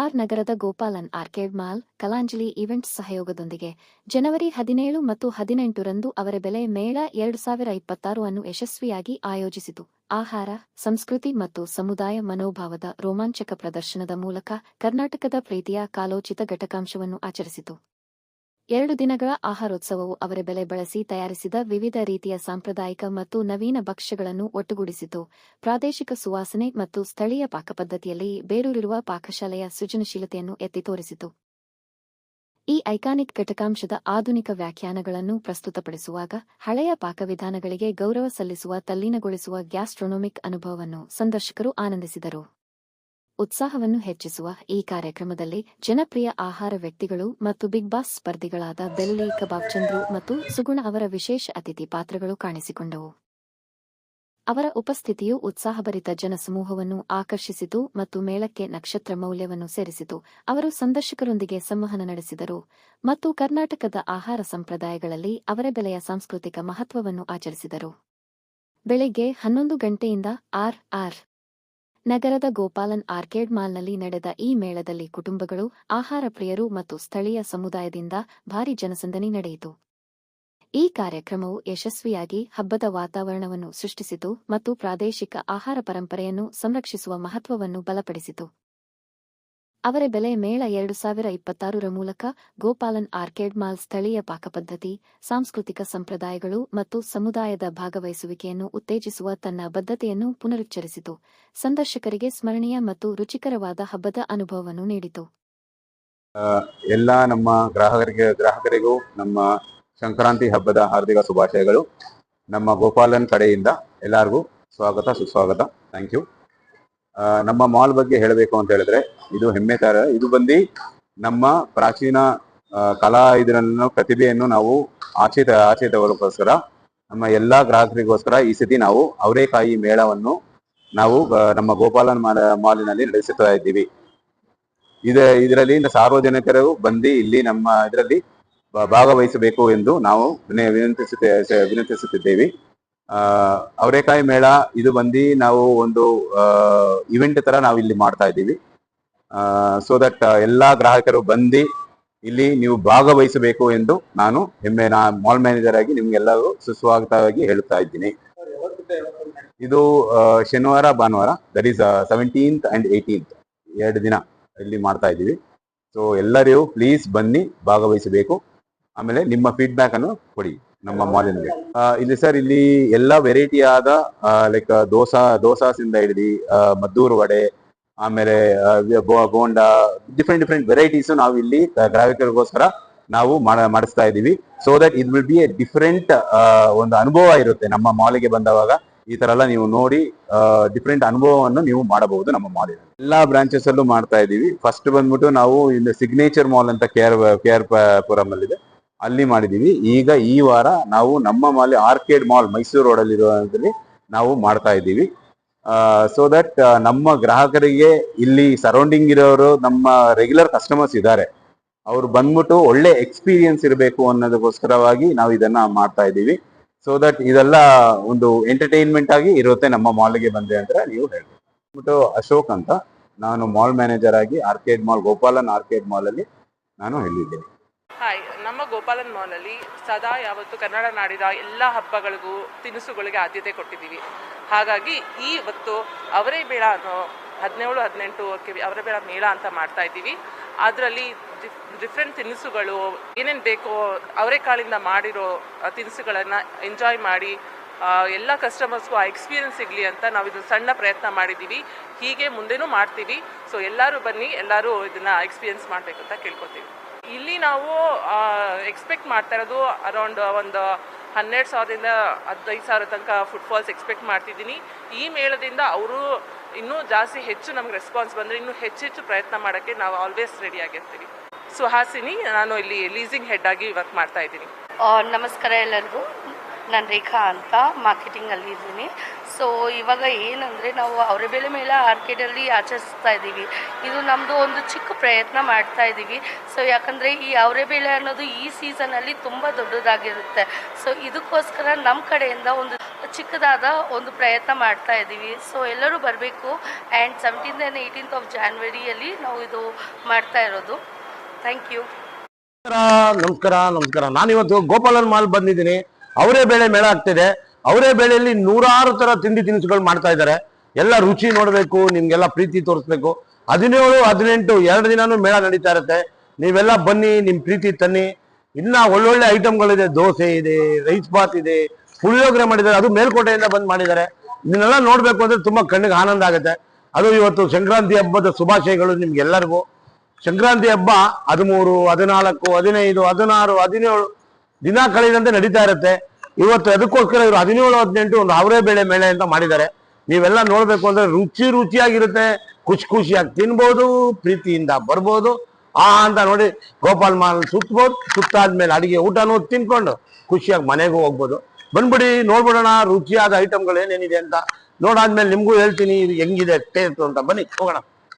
R ನಗರದ Gopalan arcade mall Kalanjali events ಸಹಯೋಗದೊಂದಿಗೆ ಜನವರಿ 17 ಮತ್ತು 18 ರಂದು ಅವರ ಬೆಲೆ ಮೇಳ 2026 ಅನ್ನು ಯಶಸ್ವಿಯಾಗಿ ಆಯೋಜಿಸಿತು. ಆಹಾರ, ಸಂಸ್ಕೃತಿ ಮತ್ತು ಸಮುದಾಯ ಮನೋಭಾವದ ರೋಮಾಂಚಕ ಪ್ರದರ್ಶನದ ಮೂಲಕ ಕರ್ನಾಟಕದ ಪ್ರೀತಿಯ ಕಾಲೋಚಿತ ಘಟಕಾಂಶವನ್ನು ಆಚರಿಸಿತು. 2 ದಿನಗಳ ಆಹಾರೋತ್ಸವವು ಅವರ ಬೆಲೆ ಬಳಸಿ ತಯಾರಿಸಿದ ವಿವಿಧ ರೀತಿಯ ಸಾಂಪ್ರದಾಯಿಕ ಮತ್ತು ನವೀನ ಭಕ್ಷ್ಯಗಳನ್ನು ಒಟ್ಟುಗೂಡಿಸಿತು. ಪ್ರಾದೇಶಿಕ ಸುವಾಸನೆ ಮತ್ತು ಸ್ಥಳೀಯ ಪಾಕಪದ್ಧತಿಯಲ್ಲಿ ಬೇರೂರಿರುವ ಪಾಕಶಾಲೆಯ ಸೃಜನಶೀಲತೆಯನ್ನು ಎತ್ತಿ ತೋರಿಸಿತು. ಈ ಐಕಾನಿಕ್ ಘಟಕಾಂಶದ ಆಧುನಿಕ ವ್ಯಾಖ್ಯಾನಗಳನ್ನು ಪ್ರಸ್ತುತಪಡಿಸುವಾಗ ಹಳೆಯ ಪಾಕವಿಧಾನಗಳಿಗೆ ಗೌರವ ಸಲ್ಲಿಸುವ ತಲ್ಲೀನಗೊಳಿಸುವ ಗ್ಯಾಸ್ಟ್ರೊನೊಮಿಕ್ ಅನುಭವವನ್ನು ಸಂದರ್ಶಕರು ಆನಂದಿಸಿದರು. ಉತ್ಸಾಹವನ್ನು ಹೆಚ್ಚಿಸುವ ಈ ಕಾರ್ಯಕ್ರಮದಲ್ಲಿ ಜನಪ್ರಿಯ ಆಹಾರ ವ್ಯಕ್ತಿಗಳು ಮತ್ತು ಬಿಗ್ ಬಾಸ್ ಸ್ಪರ್ಧಿಗಳಾದ ಬೆಳ್ಳಿ ಕಬಾಬ್ ಚಂದ್ರು ಮತ್ತು ಸುಗುಣ ಅವರ ವಿಶೇಷ ಅತಿಥಿ ಪಾತ್ರಗಳು ಕಾಣಿಸಿಕೊಂಡವು. ಅವರ ಉಪಸ್ಥಿತಿಯು ಉತ್ಸಾಹಭರಿತ ಜನಸಮೂಹವನ್ನು ಆಕರ್ಷಿಸಿತು ಮತ್ತು ಮೇಳಕ್ಕೆ ನಕ್ಷತ್ರ ಮೌಲ್ಯವನ್ನು ಸೇರಿಸಿತು. ಅವರು ಸಂದರ್ಶಕರೊಂದಿಗೆ ಸಂವಹನ ನಡೆಸಿದರು ಮತ್ತು ಕರ್ನಾಟಕದ ಆಹಾರ ಸಂಪ್ರದಾಯಗಳಲ್ಲಿ ಅವರ ಬೆಲೆಯ ಸಾಂಸ್ಕೃತಿಕ ಮಹತ್ವವನ್ನು ಆಚರಿಸಿದರು. ಬೆಳಗ್ಗೆ 11 ಗಂಟೆಯಿಂದ ಆರ್ ನಗರದ ಗೋಪಾಲನ್ ಆರ್ಕೇಡ್ ಮಾಲ್ನಲ್ಲಿ ನಡೆದ ಈ ಮೇಳದಲ್ಲಿ ಕುಟುಂಬಗಳು, ಆಹಾರ ಪ್ರಿಯರು ಮತ್ತು ಸ್ಥಳೀಯ ಸಮುದಾಯದಿಂದ ಭಾರೀ ಜನಸಂದಣಿ ನಡೆಯಿತು. ಈ ಕಾರ್ಯಕ್ರಮವು ಯಶಸ್ವಿಯಾಗಿ ಹಬ್ಬದ ವಾತಾವರಣವನ್ನು ಸೃಷ್ಟಿಸಿತು ಮತ್ತು ಪ್ರಾದೇಶಿಕ ಆಹಾರ ಪರಂಪರೆಯನ್ನು ಸಂರಕ್ಷಿಸುವ ಮಹತ್ವವನ್ನು ಬಲಪಡಿಸಿತು. ಅವರ ಬೆಲೆ ಮೇಳ 2026 ಮೂಲಕ ಗೋಪಾಲನ್ ಆರ್ಕೇಡ್ ಮಾಲ್ ಸ್ಥಳೀಯ ಪಾಕಪದ್ಧತಿ, ಸಾಂಸ್ಕೃತಿಕ ಸಂಪ್ರದಾಯಗಳು ಮತ್ತು ಸಮುದಾಯದ ಭಾಗವಹಿಸುವಿಕೆಯನ್ನು ಉತ್ತೇಜಿಸುವ ತನ್ನ ಬದ್ಧತೆಯನ್ನು ಪುನರುಚ್ಚರಿಸಿತು. ಸಂದರ್ಶಕರಿಗೆ ಸ್ಮರಣೀಯ ಮತ್ತು ರುಚಿಕರವಾದ ಹಬ್ಬದ ಅನುಭವವನ್ನು ನೀಡಿತು. ಎಲ್ಲ ನಮ್ಮ ಗ್ರಾಹಕರಿಗೂ ನಮ್ಮ ಸಂಕ್ರಾಂತಿ ಹಬ್ಬದ ಹಾರ್ದಿಕ ಶುಭಾಶಯಗಳು. ನಮ್ಮ ಗೋಪಾಲನ್ ಕಡೆಯಿಂದ ಎಲ್ಲರಿಗೂ ಸ್ವಾಗತ ಸುಸ್ವಾಗತ. Thank you. ನಮ್ಮ ಮಾಲ್ ಬಗ್ಗೆ ಹೇಳಬೇಕು ಅಂತ ಹೇಳಿದ್ರೆ, ಇದು ಹೆಮ್ಮೆ ತರ. ಇದು ಬಂದು ನಮ್ಮ ಪ್ರಾಚೀನ ಕಲಾ ಇದನ್ನು ಪ್ರತಿಭೆಯನ್ನು ನಾವು ಆಚೆ ತರೋಕ್ಕೋಸ್ಕರ ನಮ್ಮ ಎಲ್ಲಾ ಗ್ರಾಹಕರಿಗೋಸ್ಕರ ಈ ಸತಿ ನಾವು ಅವರೇಕಾಯಿ ಮೇಳವನ್ನು ನಾವು ನಮ್ಮ ಗೋಪಾಲನ್ ಮಾಲಿನಲ್ಲಿ ನಡೆಸುತ್ತಾ ಇದ್ದೀವಿ. ಇದರಲ್ಲಿ ಸಾರ್ವಜನಿಕರು ಬಂದು ಇಲ್ಲಿ ನಮ್ಮ ಇದರಲ್ಲಿ ಭಾಗವಹಿಸಬೇಕು ಎಂದು ನಾವು ವಿನಂತಿಸುತ್ತಿದ್ದೇವೆ. ಅವರೇಕಾಯಿ ಮೇಳ ಇದು ಬಂದು ನಾವು ಒಂದು ಇವೆಂಟ್ ತರ ನಾವು ಇಲ್ಲಿ ಮಾಡ್ತಾ ಇದ್ದೀವಿ. ಸೊ ದಟ್ ಎಲ್ಲಾ ಗ್ರಾಹಕರು ಬಂದು ಇಲ್ಲಿ ನೀವು ಭಾಗವಹಿಸಬೇಕು ಎಂದು ನಾನು ಮಾಲ್ ಮ್ಯಾನೇಜರ್ ಆಗಿ ನಿಮ್ಗೆಲ್ಲರೂ ಸುಸ್ವಾಗತವಾಗಿ ಹೇಳುತ್ತಾ ಇದ್ದೀನಿ. ಇದು ಶನಿವಾರ ಭಾನುವಾರ, that is 17th and 18th 2 ದಿನ ಇಲ್ಲಿ ಮಾಡ್ತಾ ಇದ್ದೀವಿ. ಸೊ ಎಲ್ಲರೂ ಪ್ಲೀಸ್ ಬನ್ನಿ, ಭಾಗವಹಿಸಬೇಕು. ಆಮೇಲೆ ನಿಮ್ಮ ಫೀಡ್ಬ್ಯಾಕ್ ಅನ್ನು ಕೊಡಿ ನಮ್ಮ ಮಾಲಿನಲ್ಲಿ. ಇಲ್ಲಿ ಸರ್, ಇಲ್ಲಿ ಎಲ್ಲ ವೆರೈಟಿ ಆದ ಲೈಕ್ ದೋಸಾಸಿಂದ ಹಿಡಿದು ಮದ್ದೂರು ವಡೆ, ಆಮೇಲೆ ಬೋಂಡಾ, ಡಿಫ್ರೆಂಟ್ ವೆರೈಟೀಸ್ ನಾವು ಇಲ್ಲಿ ಗ್ರಾಹಕರಿಗೋಸ್ಕರ ನಾವು ಮಾಡಿಸ್ತಾ ಇದ್ದೀವಿ. So that it will be A different ಒಂದು ಅನುಭವ ಇರುತ್ತೆ. ನಮ್ಮ ಮಾಲಿಗೆ ಬಂದವಾಗ ಈ ತರ ಎಲ್ಲ ನೀವು ನೋಡಿ ಡಿಫ್ರೆಂಟ್ ಅನುಭವವನ್ನು ನೀವು ಮಾಡಬಹುದು ನಮ್ಮ ಮಾಲಿನಲ್ಲಿ. ಎಲ್ಲಾ ಬ್ರಾಂಚಸ್ ಅಲ್ಲೂ ಮಾಡ್ತಾ ಇದ್ದೀವಿ. ಫಸ್ಟ್ ಬಂದ್ಬಿಟ್ಟು ನಾವು ಇಲ್ಲಿ ಸಿಗ್ನೇಚರ್ ಮಾಲ್ ಅಂತ KR ಪುರಂ ಅಲ್ಲಿ ಇದೆ, ಅಲ್ಲಿ ಮಾಡಿದೀವಿ. ಈಗ ಈ ವಾರ ನಾವು ನಮ್ಮ mall arcade mall Mysuru road ಅಲ್ಲಿ ಇರುವಂತಲ್ಲಿ ನಾವು ಮಾಡ್ತಾ ಇದ್ದೀವಿ. ಸೊ ದಟ್ ನಮ್ಮ ಗ್ರಾಹಕರಿಗೆ ಇಲ್ಲಿ ಸರೌಂಡಿಂಗ್ ಇರೋರು ನಮ್ಮ ರೆಗ್ಯುಲರ್ ಕಸ್ಟಮರ್ಸ್ ಇದ್ದಾರೆ, ಅವ್ರು ಬಂದ್ಬಿಟ್ಟು ಒಳ್ಳೆ ಎಕ್ಸ್ಪೀರಿಯನ್ಸ್ ಇರಬೇಕು ಅನ್ನೋದಕ್ಕೋಸ್ಕರವಾಗಿ ನಾವು ಇದನ್ನ ಮಾಡ್ತಾ ಇದ್ದೀವಿ. ಸೊ ದಟ್ ಇದೆಲ್ಲ ಒಂದು ಎಂಟರ್ಟೈನ್ಮೆಂಟ್ ಆಗಿ ಇರುತ್ತೆ ನಮ್ಮ ಮಾಲ್ಗೆ ಬಂದ್ರೆ ಅಂತ ನೀವು ಹೇಳ್ಬೋದು. ಅಶೋಕ್ ಅಂತ, ನಾನು ಮಾಲ್ ಮ್ಯಾನೇಜರ್ ಆಗಿ ಗೋಪಾಲನ್ ಆರ್ಕೇಡ್ ಮಾಲ್ ಅಲ್ಲಿ ನಾನು ಹೇಳಿದ್ದೇನೆ. ಹಾಯ್, ನಮ್ಮ ಗೋಪಾಲನ್ ಮಾಲಲ್ಲಿ ಸದಾ ಯಾವತ್ತು ಕನ್ನಡ ನಾಡಿನ ಎಲ್ಲ ಹಬ್ಬಗಳಿಗೂ ತಿನಿಸುಗಳಿಗೆ ಆದ್ಯತೆ ಕೊಟ್ಟಿದ್ದೀವಿ. ಹಾಗಾಗಿ ಇವತ್ತು ಅವರೇ ಬೇಡ ಅನ್ನೋ 17-18 ಅವರೇ ಬೇಡ ಮೇಳ ಅಂತ ಮಾಡ್ತಾ ಇದ್ದೀವಿ. ಅದರಲ್ಲಿ ಡಿಫ್ರೆಂಟ್ ತಿನಿಸುಗಳು ಏನೇನು ಬೇಕೋ ಅವರೆಕಾಳಿಂದ ಮಾಡಿರೋ ತಿನಿಸುಗಳನ್ನು ಎಂಜಾಯ್ ಮಾಡಿ ಎಲ್ಲ ಕಸ್ಟಮರ್ಸ್ಗೂ ಆ ಎಕ್ಸ್ಪೀರಿಯನ್ಸ್ ಸಿಗಲಿ ಅಂತ ನಾವು ಇದು ಸಣ್ಣ ಪ್ರಯತ್ನ ಮಾಡಿದ್ದೀವಿ. ಹೀಗೆ ಮುಂದೆನೂ ಮಾಡ್ತೀವಿ. ಸೊ ಎಲ್ಲರೂ ಬನ್ನಿ, ಎಲ್ಲರೂ ಇದನ್ನು ಎಕ್ಸ್ಪೀರಿಯನ್ಸ್ ಮಾಡಬೇಕು ಅಂತ ಕೇಳ್ಕೊತೀವಿ. ಇಲ್ಲಿ ನಾವು ಎಕ್ಸ್ಪೆಕ್ಟ್ ಮಾಡ್ತಾ ಇರೋದು ಅರೌಂಡ್ ಒಂದು 12,000ದಿಂದ 15,000 ತನಕ ಫುಟ್ಫಾಲ್ಸ್ ಎಕ್ಸ್ಪೆಕ್ಟ್ ಮಾಡ್ತಿದ್ದೀನಿ. ಈ ಮೇಳದಿಂದ ಅವರು ಇನ್ನೂ ಜಾಸ್ತಿ ಹೆಚ್ಚು ನಮ್ಗೆ ರೆಸ್ಪಾನ್ಸ್ ಬಂದರೆ ಇನ್ನೂ ಹೆಚ್ಚು ಪ್ರಯತ್ನ ಮಾಡೋಕ್ಕೆ ನಾವು ಆಲ್ವೇಸ್ ರೆಡಿ ಆಗಿರ್ತೀವಿ. ಸುಹಾಸಿನಿ, ನಾನು ಇಲ್ಲಿ ಲೀಸಿಂಗ್ ಹೆಡ್ ಆಗಿ ವರ್ಕ್ ಮಾಡ್ತಾ ಇದ್ದೀನಿ. ನಮಸ್ಕಾರ ಎಲ್ಲರಿಗೂ. ನಾನು ರೇಖಾ ಅಂತ ಮಾರ್ಕೆಟಿಂಗಲ್ಲಿ ಇದ್ದೀನಿ. ಸೊ ಇವಾಗ ಏನಂದರೆ ನಾವು ಅವರೆಬೆಲೆ ಮೇಳ ಆರ್ಕೇಡಲ್ಲಿ ಆಚರಿಸ್ತಾ ಇದ್ದೀವಿ. ಇದು ನಮ್ಮದು ಒಂದು ಚಿಕ್ಕ ಪ್ರಯತ್ನ ಮಾಡ್ತಾ ಇದ್ದೀವಿ. ಸೊ ಯಾಕಂದರೆ ಈ ಅವರೆಬೆಲೆ ಅನ್ನೋದು ಈ ಸೀಸನಲ್ಲಿ ತುಂಬ ದೊಡ್ಡದಾಗಿರುತ್ತೆ. ಸೊ ಇದಕ್ಕೋಸ್ಕರ ನಮ್ಮ ಕಡೆಯಿಂದ ಒಂದು ಚಿಕ್ಕದಾದ ಒಂದು ಪ್ರಯತ್ನ ಮಾಡ್ತಾ ಇದ್ದೀವಿ. ಸೊ ಎಲ್ಲರೂ ಬರಬೇಕು. And 17th and 18th of January ನಾವು ಇದು ಮಾಡ್ತಾ ಇರೋದು. Thank you. ನಮಸ್ಕಾರ. ನಾನಿವತ್ತು ಗೋಪಾಲನ್ ಮಾಲ್ ಬಂದಿದ್ದೀನಿ. ಅವರೇ ಬೇಳೆ ಮೇಳ ಆಗ್ತಿದೆ. ಅವರೇ ಬೇಳೆಯಲ್ಲಿ 100 ತರ ತಿಂಡಿ ತಿನಿಸುಗಳು ಮಾಡ್ತಾ ಇದ್ದಾರೆ. ಎಲ್ಲ ರುಚಿ ನೋಡಬೇಕು, ನಿಮ್ಗೆಲ್ಲ ಪ್ರೀತಿ ತೋರಿಸ್ಬೇಕು. 17, 18 2 ದಿನಾನು ಮೇಳ ನಡೀತಾ ಇರುತ್ತೆ. ನೀವೆಲ್ಲ ಬನ್ನಿ, ನಿಮ್ ಪ್ರೀತಿ ತನ್ನಿ. ಇನ್ನ ಒಳ್ಳೊಳ್ಳೆ ಐಟಮ್ಗಳಿದೆ. ದೋಸೆ ಇದೆ, ರೈಸ್ ಬಾತ್ ಇದೆ, ಪುಳಿಯೋಗರೆ ಮಾಡಿದ್ದಾರೆ. ಅದು ಮೇಲ್ಕೋಟೆಯಿಂದ ಬಂದ್ ಮಾಡಿದ್ದಾರೆ. ಇದನ್ನೆಲ್ಲ ನೋಡ್ಬೇಕು ಅಂದ್ರೆ ತುಂಬಾ ಕಣ್ಣಿಗೆ ಆನಂದ ಆಗುತ್ತೆ. ಅದು ಇವತ್ತು ಸಂಕ್ರಾಂತಿ ಹಬ್ಬದ ಶುಭಾಶಯಗಳು ನಿಮ್ಗೆಲ್ಲರಿಗೂ. ಸಂಕ್ರಾಂತಿ ಹಬ್ಬ 13, 14, 15, 16, 17 ದಿನ ಕಳೆದಂತೆ ನಡೀತಾ ಇರುತ್ತೆ. ಇವತ್ತು ಅದಕ್ಕೋಸ್ಕರ ಇವರು 17, 18 ಒಂದು ಅವರೇ ಬೇಳೆ ಮೇಳೆ ಅಂತ ಮಾಡಿದ್ದಾರೆ. ನೀವೆಲ್ಲ ನೋಡ್ಬೇಕು ಅಂದ್ರೆ ರುಚಿಯಾಗಿರುತ್ತೆ. ಖುಷಿಯಾಗಿ ತಿನ್ಬೋದು, ಪ್ರೀತಿಯಿಂದ ಬರ್ಬೋದು. ಅಂತ ನೋಡಿ ಗೋಪಾಲ್ ಮಾಲ್ ಸುತ್ತಬೋದು. ಸುತ್ತಾದ್ಮೇಲೆ ಅಡಿಗೆ ಊಟನೂ ತಿನ್ಕೊಂಡು ಖುಷಿಯಾಗಿ ಮನೆಗೂ ಹೋಗ್ಬೋದು. ಬಂದ್ಬಿಡಿ, ನೋಡ್ಬಿಡೋಣ ರುಚಿಯಾದ ಐಟಮ್ಗಳು ಏನೇನಿದೆ ಅಂತ. ನೋಡಾದ್ಮೇಲೆ ನಿಮ್ಗೂ ಹೇಳ್ತೀನಿ ಇದು ಹೆಂಗಿದೆ ಟೇಸ್ಟ್ ಅಂತ. ಬನ್ನಿ ಹೋಗೋಣ.